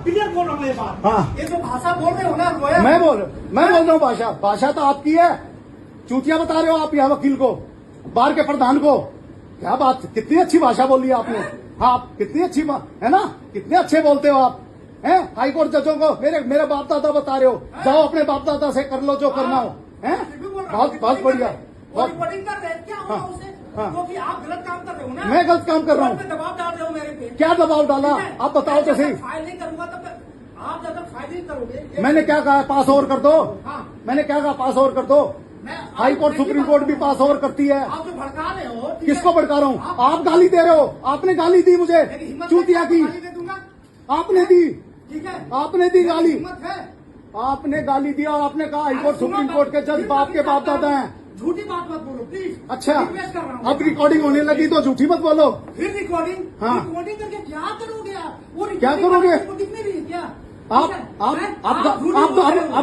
Clear बोल रहा हूँ ये बात। हाँ। ये जो भाषा बोल रहे हो ना गोया, मैं बोल रहा हूँ भाषा तो आपकी है। चूतिया बता रहे हो आप यहाँ वकील को, बार के प्रधान को। क्या बात, कितनी अच्छी भाषा बोली आपने। हाँ, आप कितनी अच्छी है ना, कितने अच्छे बोलते हो आप हैं। हाई कोर्ट जजों को मेरे बाप दादा बता रहे हो, जाओ अपने बाप दादा से कर लो जो करना हो। हैं, बहुत बढ़िया। रिकॉर्डिंग कर रहे हैं क्या होगा उसे? क्योंकि आप गलत काम कर रहे हो ना। मैं गलत काम कर रहा हूँ? दबाव डाल रहे हो मेरे पे। क्या दबाव डाला आप बताओ तो सही। फाइल नहीं करूंगा तब तक आप जब तक फाइल नहीं करोगे। मैंने क्या कहा, पास ओवर कर दो। हाँ। मैंने क्या कहा, पास ओवर कर दो। हाई कोर्ट सुप्रीम कोर्ट भी पास ओवर करती है। आप जो भड़का रहे हो, किसको भड़का रहा हूँ? आप गाली दे रहे हो। आपने गाली दी मुझे, चूतिया की। आपने दी, ठीक है, आपने दी गाली। हिम्मत है, आपने गाली दिया और आपने कहा हाई कोर्ट सुप्रीम कोर्ट के जज बाप के बाप दादा हैं। झूठी बात मत बोलो प्लीज। अच्छा, रिक्वेस्ट कर रहा हूँ। अब रिकॉर्डिंग होने लगी तो झूठी मत बोलो। फिर रिकॉर्डिंग? हाँ। रिकॉर्डिंग करके क्या करोगे आप? वो क्या करोगे? रिकॉर्डिंग नहीं रही क्या? आप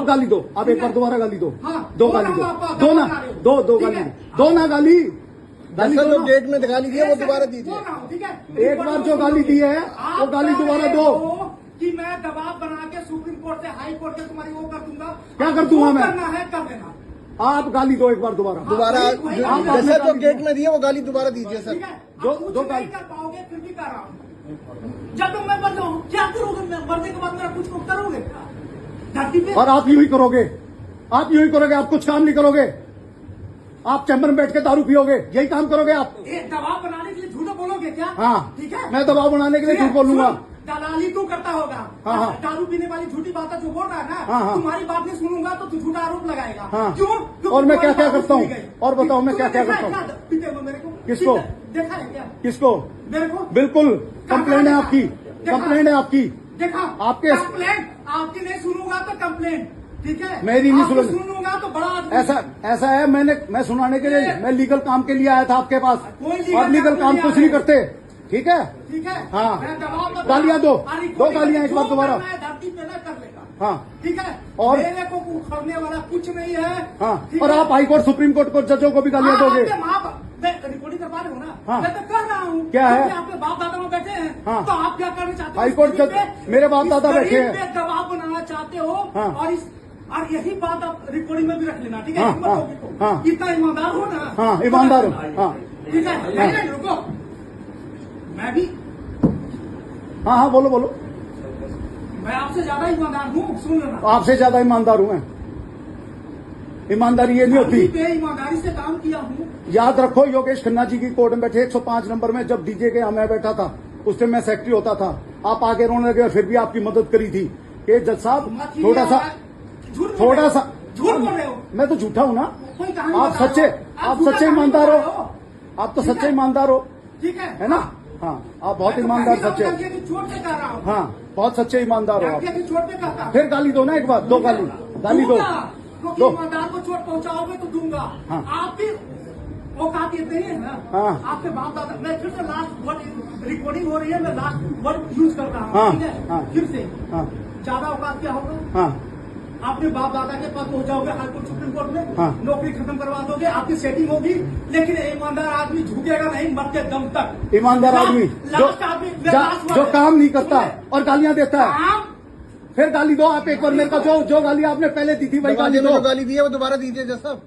गाली दो। आप एक बार दोबारा गाली दो। हाँ। दो गाली दो, दो ना, दो गाली दो ना, गाली जो गेट में गाली दी है वो दोबारा दीजिए। ठीक है, एक बार जो गाली दी है वो गाली दोबारा दो। कि मैं दबाव बना के सुप्रीम कोर्ट से हाई कोर्ट से तुम्हारी वो कर दूंगा। क्या कर दूंगा मैं? करना है कर देना। आप गाली दो एक बार दोबारा। जैसा जो गेट में दी है वो गाली दोबारा दीजिए सर। ठीक है, दो कुछ गाली नहीं कर पाओगे फिर भी कर रहा हूँ। जब तक मैं मर जाऊँ क्या करोगे? मैं मरने के बाद मेरा कुछ करोगे धरती पे? और आप यूं ही करोगे, आप यूं ही करोगे, आप कुछ काम नहीं करोगे। आप चैम्बर में बैठ के दारू पियोगे, यही काम करोगे आप। दबाव बनाने के लिए झूठ बोलोगे क्या? हाँ, ठीक है, मैं दबाव बनाने के लिए झूठ बोलूंगा। दलाली तू करता होगा। हाँ, हाँ। दारू पीने वाली झूठी बातें जो बोल रहा है ना, हाँ, हाँ। तुम्हारी बात नहीं सुनूंगा तो तू झूठा आरोप लगाएगा। हाँ। क्यों? और मैं क्या क्या करता हूँ? और बताओ मैं क्या क्या करता हूँ? पीते हो मेरे को? किसको देखा है क्या? किसको? मेरे को बिल्कुल कंप्लेंट है आपकी, कंप्लेंट है आपकी। देखा आपके कंप्लेंट आपकी नहीं सुनूंगा तो कंप्लेंट, ठीक है, मेरी नहीं सुनूंगा तो बड़ा आदमी। ऐसा है, मैं सुनाने के लिए, मैं लीगल काम के लिए आया था आपके पास। और लीगल काम कुछ नहीं करते, ठीक है? ठीक है, हाँ। मैं दबाव गालियां दो गालियां एक बार दोबारा। धरती पे ना कर लेगा। हाँ, ठीक है, और मेरे को उखड़ने वाला कुछ नहीं है। हाँ, और आप हाई कोर्ट सुप्रीम कोर्ट को जजों को भी गालियां दोगे। रिकॉर्डिंग करवा रहे हो ना? हाँ। मैं तो कर रहा हूँ। क्या है? आपके बाप दादा में बैठे हैं। हाँ। तो आप क्या करना चाहते हो? हाई कोर्ट जज मेरे बाप दादा बैठे हैं। दबाव बनाना चाहते हो। हाँ। और यही बात आप रिकॉर्डिंग में भी रख लेना, ठीक है? हाँ, हिम्मत हाँ, होगी तो। हाँ। इतना ईमानदार हो ना। हाँ, ईमानदार हो। हाँ, ठीक है, नहीं रुको, मैं भी हाँ, हाँ, बोलो बोलो। मैं आपसे ज्यादा ईमानदार हूँ, सुन लेना। आपसे ज्यादा ईमानदार हूँ मैं। ईमानदारी ये नहीं होती। मैं ईमानदारी से काम किया हूँ। याद रखो, योगेश खन्ना जी की कोर्ट में बैठे 105 नंबर में, जब डीजे के यहाँ मैं बैठा था उस टाइम मैं सेक्रेटरी होता था। आप आगे रोने लगे, फिर भी आपकी मदद करी थी कि जज साहब थोड़ा सा झूठ बोल रहे हो। मैं तो झूठा हूँ ना? कोई कहानी आप बता सच्चे, रहे हो। आप सच्चे ईमानदार हो। आप तो सच्चे ईमानदार हो, ठीक है ना? हाँ, आप बहुत ईमानदार सच्चे। चोट से कर रहा हूँ। हाँ, बहुत सच्चे ईमानदार हो आप। चोट पे करता। फिर गाली दो ना एक बार, दो गाली दो। क्योंकि ईमानदार को चोट पहुंचाओगे तो दूंगा। हाँ। आप भी औकात ये नहीं है ना? हाँ। आपके बाप दादा, मैं फिर से लास्ट वर्ड, रिकॉर्डिंग हो रही है, मैं लास्ट वर्ड यूज कर रहा हूँ। हाँ, ठीक है? हाँ। फिर से हाँ, ज्यादा औकात क्या होगा? हाँ, आपने बाप दादा के पास पहुंचाओगे हाई कोर्ट सुप्रीम कोर्ट में। हाँ। नौकरी खत्म करवा दोगे, आपकी सेटिंग होगी। लेकिन ईमानदार आदमी झुकेगा नहीं मरते दम तक। ईमानदार आदमी जो काम नहीं करता और गालियां देता है, फिर गाली दो आप एक बार। मेरे को जो गाली आपने पहले दी थी वही गाली दो। गाली दी है वो दोबारा दीजिए जज साहब।